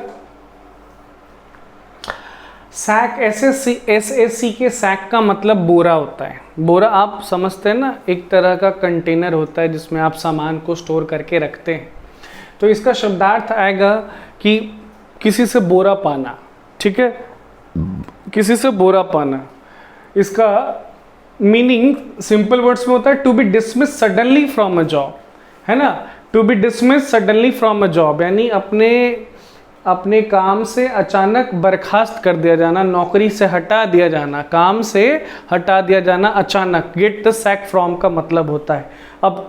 सैक, एसएससी के सैक का मतलब बोरा होता है। बोरा आप समझते हैं ना, एक तरह का कंटेनर होता है जिसमें आप सामान को स्टोर करके रखते हैं। तो इसका शब्दार्थ आएगा कि किसी से बोरा पाना। ठीक है, किसी से बोरा पाना। इसका मीनिंग सिंपल वर्ड्स में होता है to be dismiss suddenly from a job, है ना। To be dismiss suddenly from a job यानी अपने काम से अचानक बर्खास्त कर दिया जाना, नौकरी से हटा दिया जाना, काम से हटा दिया जाना अचानक। गेट द सैक फ्रॉम का मतलब होता है। अब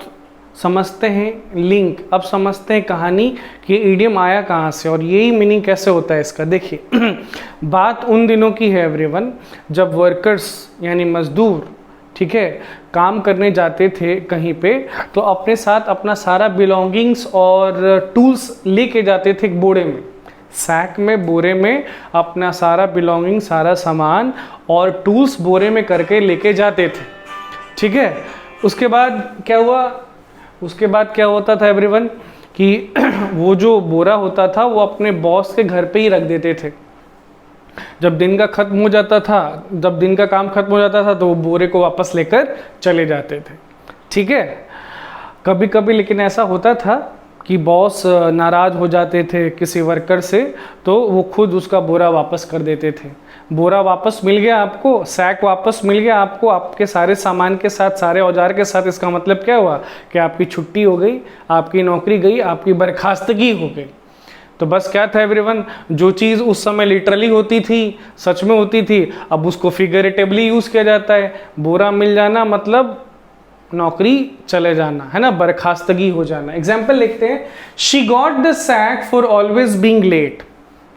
समझते हैं लिंक, अब समझते हैं कहानी कि इडियम आया कहाँ से और यही मीनिंग कैसे होता है इसका। देखिए बात उन दिनों की है एवरीवन जब वर्कर्स यानी मजदूर, ठीक है, काम करने जाते थे कहीं पे तो अपने साथ अपना सारा बिलोंगिंग्स और टूल्स लेके जाते थे एक बोरे में, सैक में, बोरे में अपना सारा बिलोंगिंग, सारा सामान और टूल्स बोरे में करके लेके जाते थे। ठीक है, उसके बाद क्या हुआ, उसके बाद क्या होता था एवरीवन कि वो जो बोरा होता था वो अपने बॉस के घर पे ही रख देते थे। जब दिन का खत्म हो जाता था, जब दिन का काम खत्म हो जाता था तो वो बोरे को वापस लेकर चले जाते थे। ठीक है, कभी कभी लेकिन ऐसा होता था कि बॉस नाराज़ हो जाते थे किसी वर्कर से तो वो खुद उसका बोरा वापस कर देते थे। बोरा वापस मिल गया आपको, सैक वापस मिल गया आपको, आपके सारे सामान के साथ, सारे औजार के साथ। इसका मतलब क्या हुआ कि आपकी छुट्टी हो गई, आपकी नौकरी गई, आपकी बर्खास्तगी हो गई। तो बस क्या था एवरीवन, जो चीज़ उस समय लिटरली होती थी, सच में होती थी, अब उसको फिगरेटिवली यूज़ किया जाता है। बोरा मिल जाना मतलब नौकरी चले जाना, है ना, बर्खास्तगी हो जाना। एग्जाम्पल लिखते हैं, she got the sack for always being late.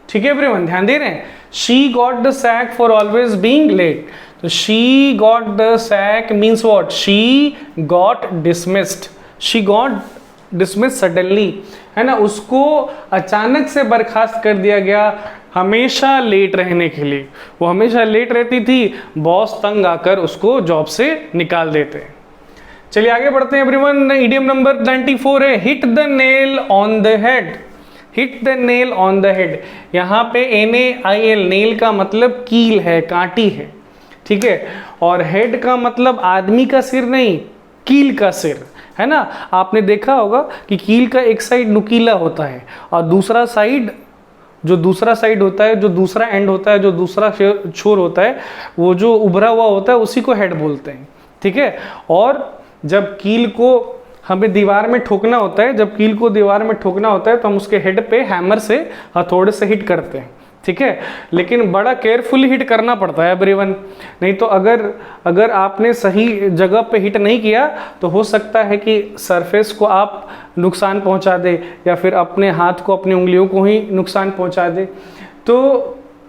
ठीक है एवरीवन, ध्यान दे रहे हैं, she got the sack for always being late. तो she got the sack means what, she got dismissed, she got dismiss suddenly, है ना, उसको अचानक से बर्खास्त कर दिया गया हमेशा लेट रहने के लिए। वो हमेशा लेट रहती थी, बॉस तंग आकर उसको जॉब से निकाल देते। चलिए आगे बढ़ते हैं एवरीवन। इडियम नंबर 94 है, hit the nail on the head. Hit the nail on the head, यहाँ पे NAIL, नेल का मतलब कील है, कांटी है, ठीक है, और हेड का मतलब आदमी का सिर नहीं, कील का सिर, है ना। आपने देखा होगा कि कील का एक साइड नुकीला होता है और दूसरा साइड, जो दूसरा साइड होता है, जो दूसरा एंड होता है, जो दूसरा छोर होता है, वो जो उभरा हुआ होता है उसी को हेड बोलते हैं, ठीक है। और जब कील को हमें दीवार में ठोकना होता है, जब कील को दीवार में ठोकना होता है तो हम उसके हेड पे हैमर से हथौड़े से हिट करते हैं, ठीक है, लेकिन बड़ा केयरफुली हिट करना पड़ता है एवरीवन, नहीं तो अगर आपने सही जगह पे हिट नहीं किया तो हो सकता है कि सरफेस को आप नुकसान पहुंचा दे या फिर अपने हाथ को, अपनी उंगलियों को ही नुकसान पहुंचा दे। तो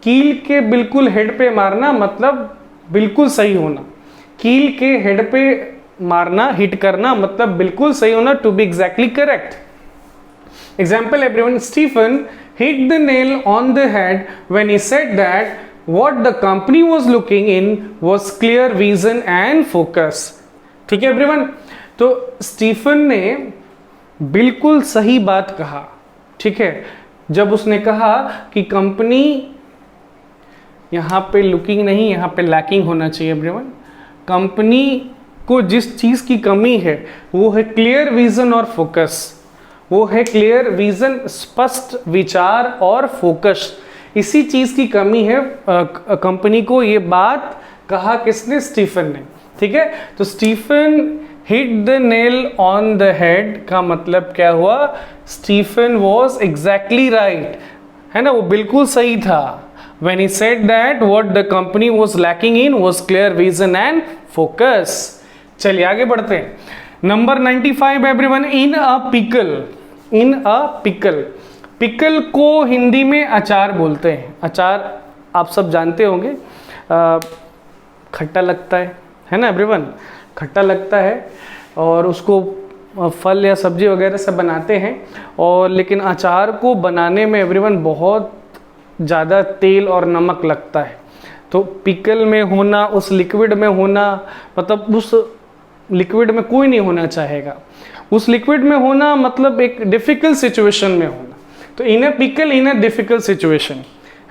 कील के बिल्कुल हेड पे मारना मतलब बिल्कुल सही होना, कील के हेड पे मारना, हिट करना मतलब बिल्कुल सही होना, to be exactly correct. Example everyone, Stephen hit the nail on the head when he said that what the company was looking in was clear vision and focus। ठीक है एवरीवन, तो स्टीफन ने बिल्कुल सही बात कहा, ठीक है, जब उसने कहा कि कंपनी यहाँ पे लुकिंग नहीं, यहाँ पे लैकिंग होना चाहिए एवरीवन। कंपनी को जिस चीज़ की कमी है वो है क्लियर विजन और फोकस, वो है क्लियर विजन, स्पष्ट विचार और फोकस। इसी चीज की कमी है कंपनी को, ये बात कहा किसने, स्टीफन ने, ठीक है। तो Stephen hit the nail on the head का मतलब क्या हुआ, स्टीफन वॉज एग्जैक्टली राइट, है ना, वो बिल्कुल सही था। when he said that what the company was lacking in was clear vision and focus। चलिए आगे बढ़ते हैं। Number 95 everyone, in a pickle. In a pickle, pickle को हिंदी में अचार बोलते हैं। अचार आप सब जानते होंगे, खट्टा लगता है ना एवरीवन, खट्टा लगता है और उसको फल या सब्जी वगैरह से बनाते हैं। और लेकिन अचार को बनाने में एवरीवन बहुत ज़्यादा तेल और नमक लगता है। तो पिकल में होना, उस लिक्विड में होना, मतलब उस लिक्विड में कोई नहीं होना चाहेगा, उस लिक्विड में होना मतलब एक डिफिकल्ट सिचुएशन में होना। तो in a pickle, in a difficult situation,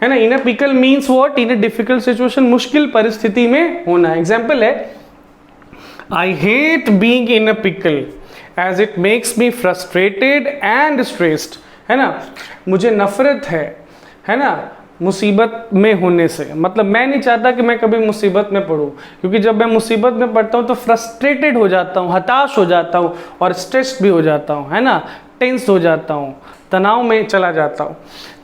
है ना, in a pickle means what, in a difficult situation, मुश्किल परिस्थिति में होना। एग्जाम्पल है, I hate being in a pickle as it makes me frustrated and stressed, है ना, मुझे नफरत है ना, मुसीबत में होने से, मतलब मैं नहीं चाहता कि मैं कभी मुसीबत में पड़ूं, क्योंकि जब मैं मुसीबत में पड़ता हूं तो फ्रस्ट्रेटेड हो जाता हूं, हताश हो जाता हूं और स्ट्रेस्ड भी हो जाता हूं, है ना, टेंस हो जाता हूं, तनाव में चला जाता हूं।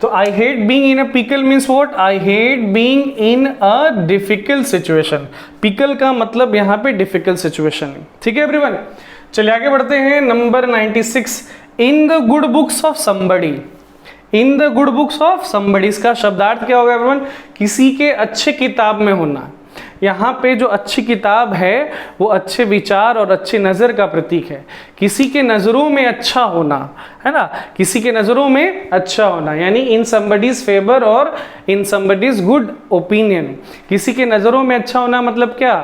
तो आई hate being in a pickle means what, I hate being in a difficult situation. Pickle का मतलब यहाँ पे डिफिकल्ट सिचुएशन है, ठीक है एवरीवन। चलिए आगे बढ़ते हैं। Number 96, in the good books of somebody. In the good books of somebody, इसका शब्दार्थ क्या होगा एवरीवन, किसी के अच्छे किताब में होना। यहाँ पे जो अच्छी किताब है वो अच्छे विचार और अच्छी नज़र का प्रतीक है। किसी के नज़रों में अच्छा होना, है ना, किसी के नज़रों में अच्छा होना, यानी इन समबडीज फेवर और इन समबडीज गुड ओपिनियन। किसी के नज़रों में अच्छा होना मतलब क्या,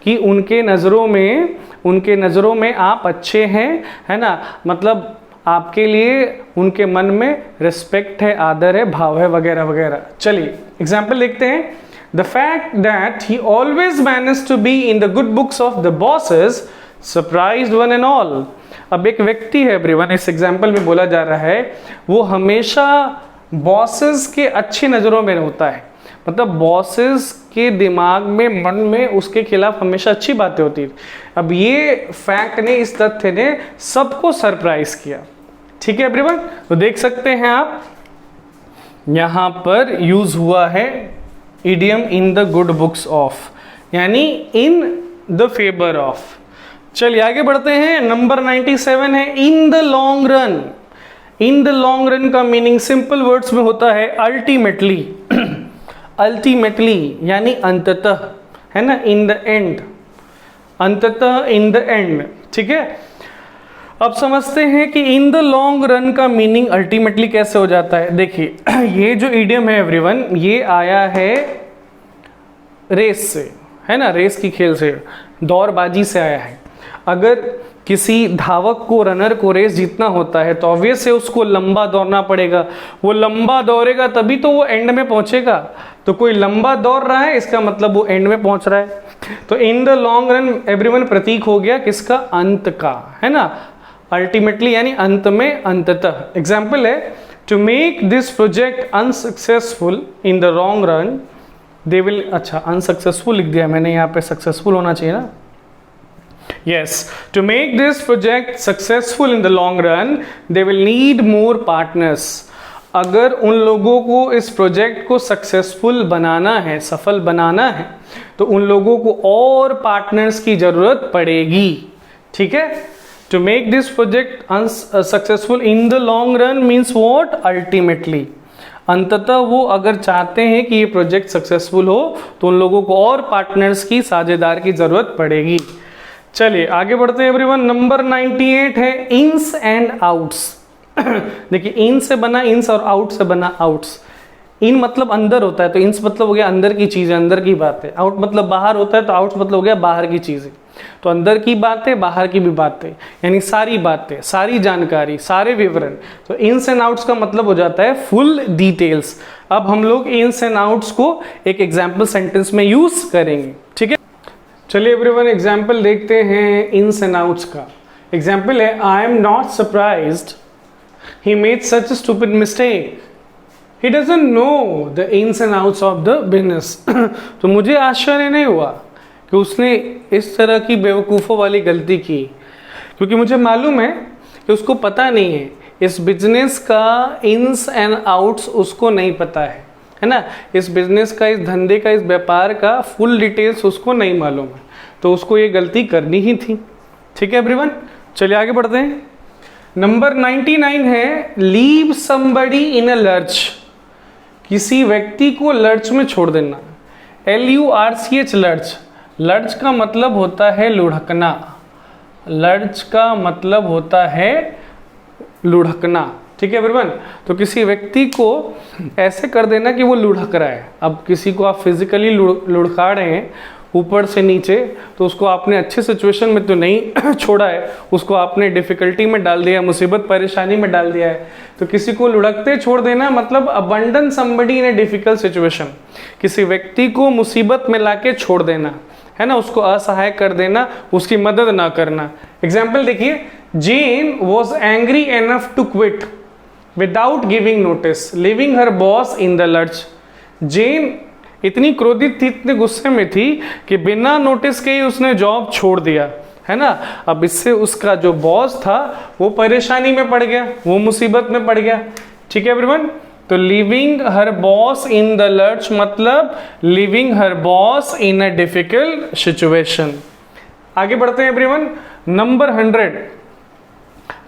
कि उनके नज़रों में आप अच्छे हैं, है ना, मतलब आपके लिए उनके मन में रिस्पेक्ट है, आदर है, भाव है, वगैरह वगैरह। चलिए एग्जाम्पल देखते हैं। The fact that he always manage to be in the good books of the bosses surprised one and all. अब एक व्यक्ति है एवरीवन, इस एग्जाम्पल में बोला जा रहा है, वो हमेशा बॉसेस के अच्छी नज़रों में होता है, मतलब बॉसेस के दिमाग में, मन में उसके खिलाफ हमेशा अच्छी बातें होती थी। अब ये फैक्ट ने, इस तथ्य ने सबको सरप्राइज किया। ठीक है एवरीवन, तो देख सकते हैं आप यहां पर यूज हुआ है idiom in the good books of, यानी इन द फेवर ऑफ। चलिए आगे बढ़ते हैं। नंबर 97 है इन the long run. In the long run का मीनिंग सिंपल वर्ड्स में होता है अल्टीमेटली। अल्टीमेटली यानी अंततः, है ना, इन द एंड, अंततः, इन द एंड। ठीक है, अब समझते हैं कि इन द लॉन्ग रन का मीनिंग अल्टीमेटली कैसे हो जाता है। देखिए ये जो इडियम है एवरीवन, ये आया है रेस से, है ना, रेस की खेल से, दौड़बाजी से आया है। अगर किसी धावक को, रनर को रेस जीतना होता है तो ऑब्वियस है उसको लंबा दौड़ना पड़ेगा। वो लंबा दौड़ेगा तभी तो वो एंड में पहुंचेगा। तो कोई लंबा दौड़ रहा है, इसका मतलब वो एंड में पहुंच रहा है। तो in the long run everyone प्रतीक हो गया किसका, अंत का, है ना, अल्टीमेटली यानी अंत में, अंततः। एग्जाम्पल है to make this project unsuccessful in the long run they will, अच्छा अनसक्सेसफुल लिख दिया मैंने, यहाँ पे सक्सेसफुल होना चाहिए ना। Yes, to make this project successful in the long run, they will need more partners. अगर उन लोगों को इस प्रोजेक्ट को सक्सेसफुल बनाना है, सफल बनाना है, तो उन लोगों को और पार्टनर्स की जरूरत पड़ेगी। ठीक है, to make this project successful in the long run means what? Ultimately, अंततः वो अगर चाहते हैं कि ये प्रोजेक्ट सक्सेसफुल हो तो उन लोगों को और पार्टनर्स की, साझेदार की जरूरत पड़ेगी। चलिए आगे बढ़ते हैं एवरीवन। नंबर 98 है इन्स एंड आउट्स। देखिए इन से बना इन्स और आउट से बना आउट्स। इन मतलब अंदर होता है तो इन्स मतलब हो गया अंदर की चीजें, अंदर की बातें। आउट मतलब बाहर होता है तो आउट्स मतलब हो गया बाहर की चीजें। तो अंदर की बातें, बाहर की भी बातें, यानी सारी बातें, सारी जानकारी, सारे विवरण। तो इन्स एंड आउट्स का मतलब हो जाता है फुल डिटेल्स। अब हम लोग इन्स एंड आउट्स को एक एग्जाम्पल सेंटेंस में यूज करेंगे। ठीक है, चलिए एवरीवन एग्जाम्पल देखते हैं इन्स एंड आउट्स का। एग्जाम्पल है I am not surprised he made such stupid mistake, he doesn't know the ins and outs of the business. तो मुझे आश्चर्य नहीं हुआ कि उसने इस तरह की बेवकूफ़ों वाली गलती की, क्योंकि मुझे मालूम है कि उसको पता नहीं है इस बिजनेस का इन्स एंड आउट्स, उसको नहीं पता है ना, इस बिजनेस का, इस धंधे का, इस व्यापार का फुल डिटेल्स उसको नहीं मालूम है, तो उसको ये गलती करनी ही थी। ठीक है एवरीवन, चलिए आगे बढ़ते हैं। नंबर 99 है leave somebody in a lurch. किसी व्यक्ति को लर्च में छोड़ देना। LURCH, lurch. लर्च का मतलब होता है लुढ़कना। लर्च का मतलब होता है लुढ़कना। ठीक है एवरीवन, तो किसी व्यक्ति को ऐसे कर देना कि वो लुढ़क रहा है। अब किसी को आप फिजिकली लुढ़का रहे हैं ऊपर से नीचे, तो उसको आपने अच्छे सिचुएशन में तो नहीं छोड़ा है, उसको आपने डिफिकल्टी में डाल दिया, मुसीबत परेशानी में डाल दिया है। तो किसी को लुढ़कते छोड़ देना मतलब abandon somebody in a difficult situation. किसी व्यक्ति को मुसीबत में लाके छोड़ देना, है ना, उसको असहाय कर देना, उसकी मदद ना करना। एग्जाम्पल देखिए, Jane was angry enough to quit without giving notice leaving her boss in the lurch. Jane इतनी क्रोधित थी, इतने गुस्से में थी कि बिना नोटिस के ही उसने जॉब छोड़ दिया, है ना। अब इससे उसका जो बॉस था वो परेशानी में पड़ गया, वो मुसीबत में पड़ गया। ठीक है एवरीवन, तो leaving her boss in the lurch मतलब leaving her boss in a difficult situation. आगे बढ़ते हैं everyone. Number 100,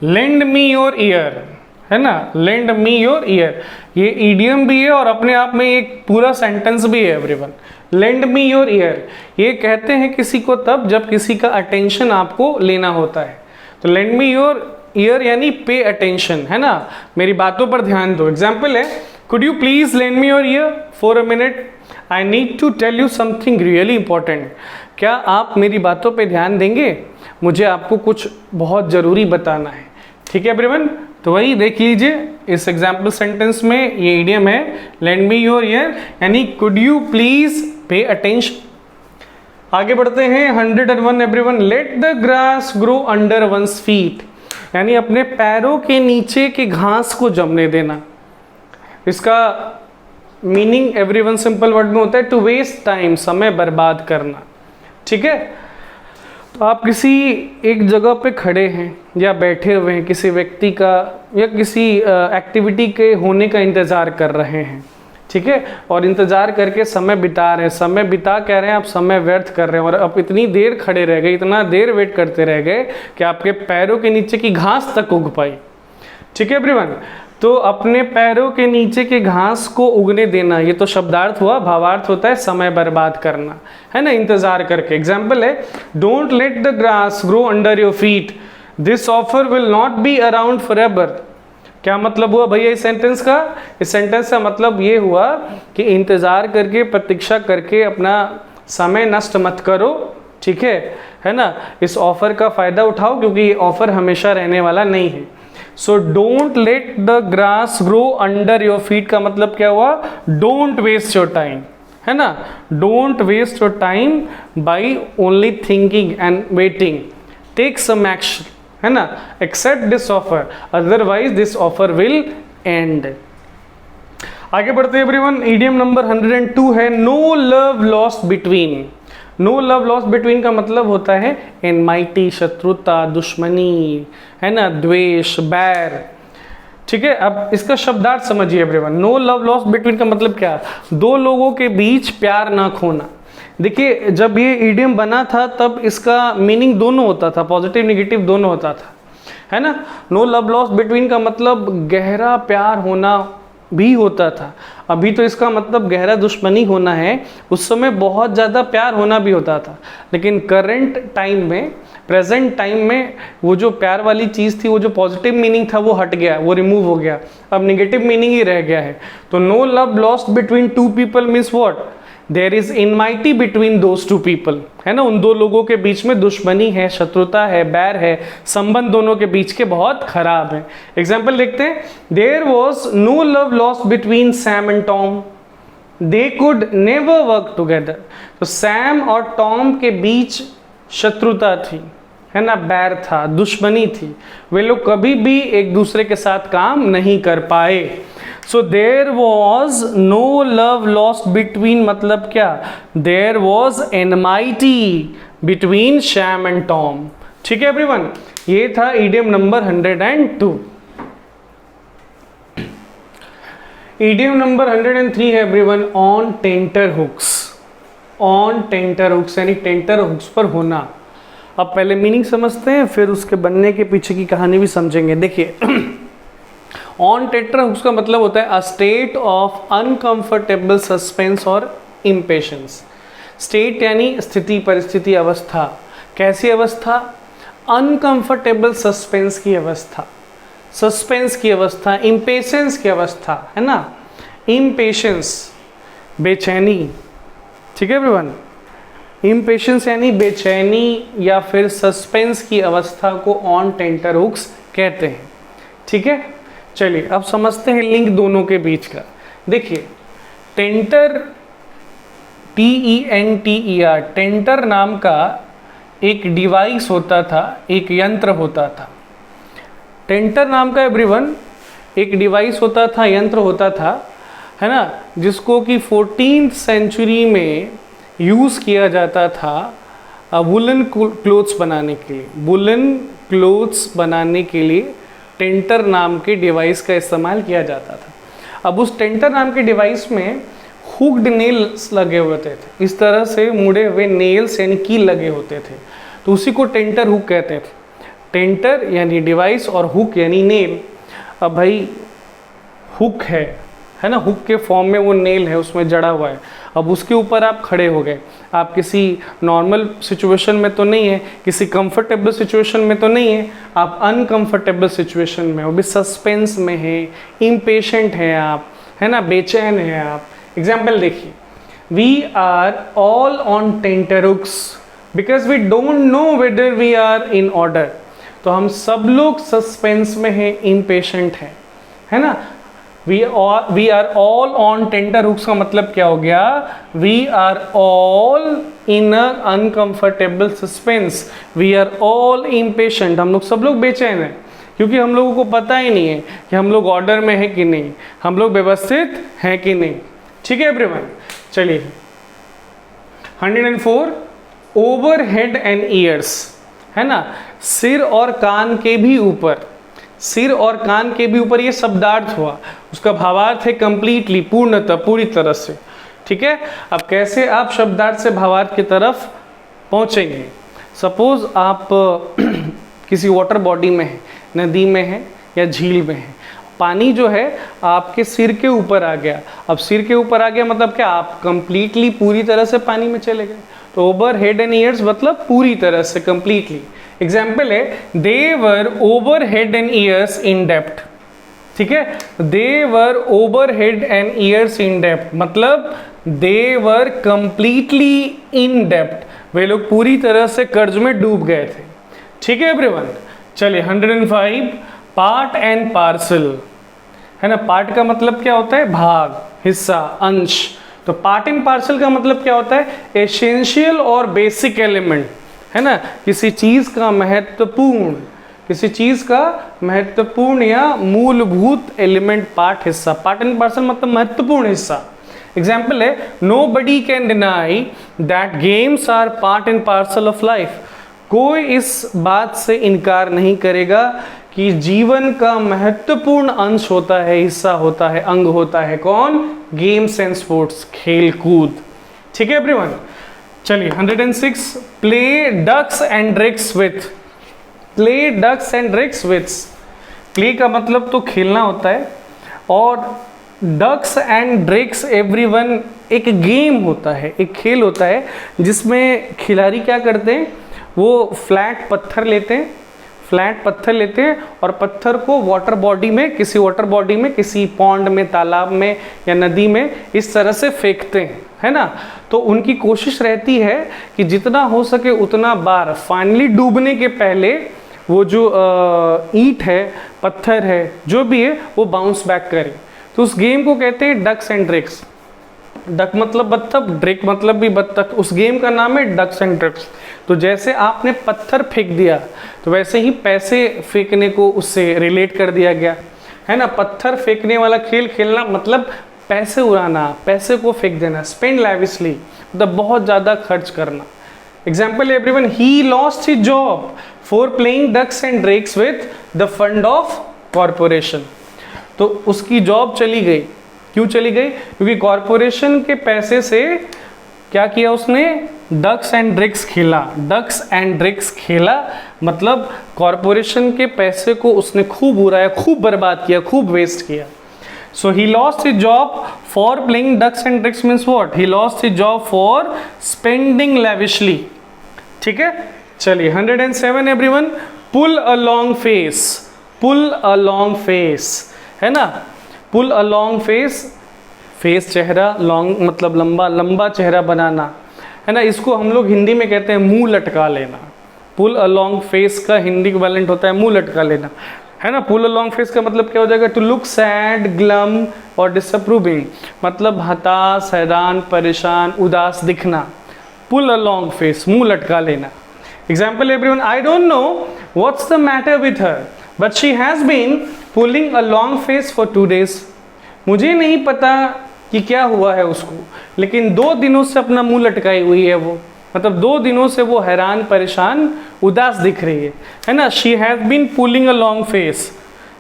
lend me your ear, है ना, लेंड मी योर ईयर। ये ईडियम भी है और अपने आप में एक पूरा सेंटेंस भी है everyone. Land me your ear, ये कहते हैं किसी को तब जब किसी का अटेंशन आपको लेना होता है। तो लेंड मी योर ईयर यानी पे अटेंशन, है ना, मेरी बातों पर ध्यान दो। एग्जाम्पल है, could you please lend me your ear for a minute, I need to tell you something really important. क्या आप मेरी बातों पे ध्यान देंगे, मुझे आपको कुछ बहुत ज़रूरी बताना है। ठीक है एवरीवन, तो वही देख लीजिए इस एग्जाम्पल सेंटेंस में ये इडियम है लेंड मी योर ईयर यानी could you please pay attention. आगे बढ़ते हैं 101 everyone. Let the grass grow under one's feet, यानी अपने पैरों के नीचे के घास को जमने देना। इसका मीनिंग एवरीवन सिंपल वर्ड में होता है टू वेस्ट टाइम, समय बर्बाद करना। ठीक है, तो आप किसी एक जगह पे खड़े हैं या बैठे हुए हैं, किसी व्यक्ति का या किसी एक्टिविटी के होने का इंतज़ार कर रहे हैं। ठीक है, और इंतज़ार करके समय बिता रहे हैं, समय बिता कह रहे हैं आप समय व्यर्थ कर रहे हैं, और आप इतनी देर खड़े रह गए, इतना देर वेट करते रह गए कि आपके पैरों के नीचे की घास तक उग पाई। ठीक है एवरीवन, तो अपने पैरों के नीचे के घास को उगने देना, ये तो शब्दार्थ हुआ, भावार्थ होता है समय बर्बाद करना, है ना, इंतजार करके। एग्जाम्पल है don't let the grass grow under your feet, this offer will not be around for ever. क्या मतलब हुआ भैया इस सेंटेंस का? इस सेंटेंस का मतलब ये हुआ कि इंतजार करके, प्रतीक्षा करके अपना समय नष्ट मत करो। ठीक है ना, इस ऑफर का फायदा उठाओ क्योंकि ये ऑफर हमेशा रहने वाला नहीं है। So don't let the grass grow under your feet का मतलब क्या हुआ? डोंट वेस्ट योर टाइम, है ना, don't waste your time by only thinking and waiting, take some action, है ना, accept this offer otherwise this offer will end. आगे बढ़ते हैं एवरीवन, ईडियम नंबर 102 है no love lost between. No love lost between का मतलब होता है एनमाइटी, शत्रुता, दुश्मनी, है ना, द्वेष, बैर। ठीक है, अब इसका शब्दार्थ समझिए everyone. No love lost between का मतलब क्या? दो लोगों के बीच प्यार ना खोना। देखिए जब ये ईडियम बना था तब इसका मीनिंग दोनों होता था, पॉजिटिव निगेटिव दोनों होता था, है ना। नो लव लॉस्ट बिटवीन का मतलब गहरा प्यार होना भी होता था। अभी तो इसका मतलब गहरा दुश्मनी होना है, उस समय बहुत ज़्यादा प्यार होना भी होता था। लेकिन करंट टाइम में, प्रेजेंट टाइम में वो जो प्यार वाली चीज़ थी, वो जो पॉजिटिव मीनिंग था वो हट गया, वो रिमूव हो गया, अब निगेटिव मीनिंग ही रह गया है। तो no love lost between two people means what? There is enmity between those two people, है ना, उन दो लोगों के बीच में दुश्मनी है, शत्रुता है, बैर है, संबंध दोनों के बीच के बहुत खराब है। एग्जाम्पल देखते हैं, there was no love lost between Sam and Tom, they could never work together. तो सैम और टॉम के बीच शत्रुता थी, है ना, बैर था, दुश्मनी थी, वे लोग कभी भी एक दूसरे के साथ काम नहीं कर पाए। So there was no love lost between मतलब क्या? There was enmity between Sam and Tom. ठीक है एवरीवन, ये था ईडियम नंबर 102। ईडियम नंबर 103 है everyone on tenter hooks. On tenter hooks यानी टेंटर हुक्स पर होना। अब पहले मीनिंग समझते हैं, फिर उसके बनने के पीछे की कहानी भी समझेंगे। देखिए ऑन टेंटर हुक्स का मतलब होता है a state of uncomfortable suspense और इम्पेशंस। स्टेट यानी स्थिति, परिस्थिति, अवस्था। कैसी अवस्था? अनकंफर्टेबल सस्पेंस की अवस्था, सस्पेंस की अवस्था, इम्पेशंस की अवस्था, है ना, इम्पेशंस बेचैनी। ठीक है एवरीवन, इम्पेशंस यानी बेचैनी या फिर सस्पेंस की अवस्था को ऑन टेंटर हुक्स कहते हैं। ठीक है, चलिए अब समझते हैं लिंक दोनों के बीच का। देखिए टेंटर, TENTER, टेंटर नाम का एक डिवाइस होता था, एक यंत्र होता था। टेंटर नाम का एवरीवन एक डिवाइस होता था, यंत्र होता था, है ना, जिसको कि 14th सेंचुरी में यूज़ किया जाता था वुलन क्लोथ्स बनाने के लिए। वुलन क्लोथ्स बनाने के लिए टेंटर नाम के डिवाइस का इस्तेमाल किया जाता था। अब उस टेंटर नाम के डिवाइस में हुक्ड नेल्स लगे होते थे, इस तरह से मुड़े हुए नेल्स यानी कील लगे होते थे, तो उसी को टेंटर हुक कहते थे। टेंटर यानी डिवाइस और हुक यानी नेल। अब भाई हुक है ना, हुक के फॉर्म में वो नेल है, उसमें जड़ा हुआ है। अब उसके ऊपर आप खड़े हो गए, आप किसी नॉर्मल सिचुएशन में तो नहीं है, किसी कंफर्टेबल सिचुएशन में तो नहीं है, आप अनकंफर्टेबल सिचुएशन में हो, भी सस्पेंस में है, इम्पेशेंट है आप, है ना, बेचैन है आप। एग्जाम्पल देखिए, we are all on tenter hooks because we don't know whether we are in order. तो हम सब लोग सस्पेंस में हैं, इम्पेशेंट हैं, है ना। We are all on tenter hooks का मतलब क्या हो गया? We are all in a uncomfortable suspense, we are all impatient, हम लोग सब लोग बेचैन हैं, क्योंकि हम लोगों को पता ही नहीं है कि हम लोग ऑर्डर में है कि नहीं, हम लोग व्यवस्थित हैं कि नहीं, ठीक है एवरीवन। चलिए 104 ओवर हेड एंड ईयर्स, है ना, सिर और कान के भी ऊपर, सिर और कान के भी ऊपर, ये शब्दार्थ हुआ, उसका भावार्थ है कंप्लीटली, पूर्णतः, पूरी तरह से। ठीक है, अब कैसे आप शब्दार्थ से भावार्थ की तरफ पहुंचेंगे? सपोज आप किसी वाटर बॉडी में है, नदी में है या झील में है, पानी जो है आपके सिर के ऊपर आ गया। अब सिर के ऊपर आ गया मतलब क्या, आप कंप्लीटली पूरी तरह से पानी में चले गए। तो ओवर हेड एंड ईयर्स मतलब पूरी तरह से, कंप्लीटली। एग्जाम्पल है they were over head and ears in depth. ठीक है, they were over head and ears in depth मतलब they were completely in depth, वे लोग पूरी तरह से कर्ज में डूब गए थे। ठीक है एवरीवन। चलिए 105 पार्ट एंड पार्सल, है ना, पार्ट का मतलब क्या होता है, भाग, हिस्सा, अंश। तो पार्ट एंड पार्सल का मतलब क्या होता है, एसेंशियल और बेसिक एलिमेंट, है ना, किसी चीज का महत्वपूर्ण, किसी चीज का महत्वपूर्ण या मूलभूत एलिमेंट, पार्ट, हिस्सा। पार्ट एंड पार्सल मतलब महत्वपूर्ण हिस्सा। एग्जाम्पल है nobody can deny that games are part and parcel of life. कोई इस बात से इनकार नहीं करेगा कि जीवन का महत्वपूर्ण अंश होता है, हिस्सा होता है, अंग होता है। कौन? गेम्स एंड स्पोर्ट्स, खेल कूद। ठीक है एवरीवन। चलिए 106 play ducks and drakes with, play ducks and drakes with, play का मतलब तो खेलना होता है, और डक्स एंड ड्रिक्स एवरीवन एक गेम होता है, एक खेल होता है जिसमें खिलाड़ी क्या करते हैं, वो फ्लैट पत्थर लेते हैं, फ्लैट पत्थर लेते हैं और पत्थर को वाटर बॉडी में, किसी वाटर बॉडी में, किसी पॉन्ड में, तालाब में या नदी में इस तरह से फेंकते हैं, है ना। तो उनकी कोशिश रहती है कि जितना हो सके उतना बार फाइनली डूबने के पहले वो जो ईंट है, पत्थर है, जो भी है, वो बाउंस बैक करे। तो उस गेम को कहते हैं डक्स एंड ड्रिक्स। डक मतलब बत्तख, ड्रिक मतलब भी बत्तख। उस गेम का नाम है डक्स एंड ड्रिक्स। तो जैसे आपने पत्थर फेंक दिया तो वैसे ही पैसे फेंकने को उससे रिलेट कर दिया गया, है ना। पत्थर फेंकने वाला खेल खेलना मतलब पैसे उड़ाना, पैसे को फेंक देना, स्पेंड लैविशली मतलब बहुत ज़्यादा खर्च करना। Example everyone, he lost his job for playing ducks and drakes with the fund of corporation. तो उसकी जॉब चली गई। क्यों चली गई? क्योंकि कॉरपोरेशन के पैसे से क्या किया उसने, डक्स एंड ड्रिक्स खेला। डक्स एंड ड्रिक्स खेला मतलब कॉरपोरेशन के पैसे को उसने खूब उड़ाया, खूब बर्बाद किया, खूब वेस्ट किया। So he lost his job for playing ducks and drakes means what, he lost his job for spending lavishly. ठीक है, चलिए 107 everyone, pull a long face, pull a long face, है ना, pull a long face, face चेहरा, long मतलब लंबा, लंबा चेहरा बनाना, है ना। इसको हम लोग हिंदी में कहते हैं मुंह लटका लेना। पुल अ लॉन्ग फेस का हिंदी इक्विवेलेंट होता है मुंह लटका लेना, है ना। पुल अ लॉन्ग फेस का मतलब क्या हो जाएगा, टू लुक सैड, ग्लम और डिसअप्रूविंग, मतलब हताश, हैरान, परेशान, उदास दिखना। पुल अ लॉन्ग फेस, मुंह लटका लेना। Example everyone, I don't know what's the matter with her but she has been pulling a long face for 2 days। मुझे नहीं पता कि क्या हुआ है उसको, लेकिन 2 दिनों से अपना मुंह लटकाई हुई है वो, मतलब 2 दिनों से वो हैरान, परेशान, उदास दिख रही है ना। She has been pulling a long face,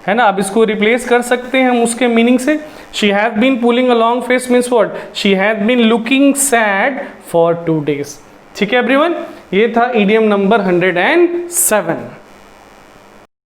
है ना। अब इसको रिप्लेस कर सकते हैं हम उसके मीनिंग से। She has been pulling a long face means what, she has been looking sad for 2 days। ठीक है एवरीवन, ये था इडियम नंबर 107।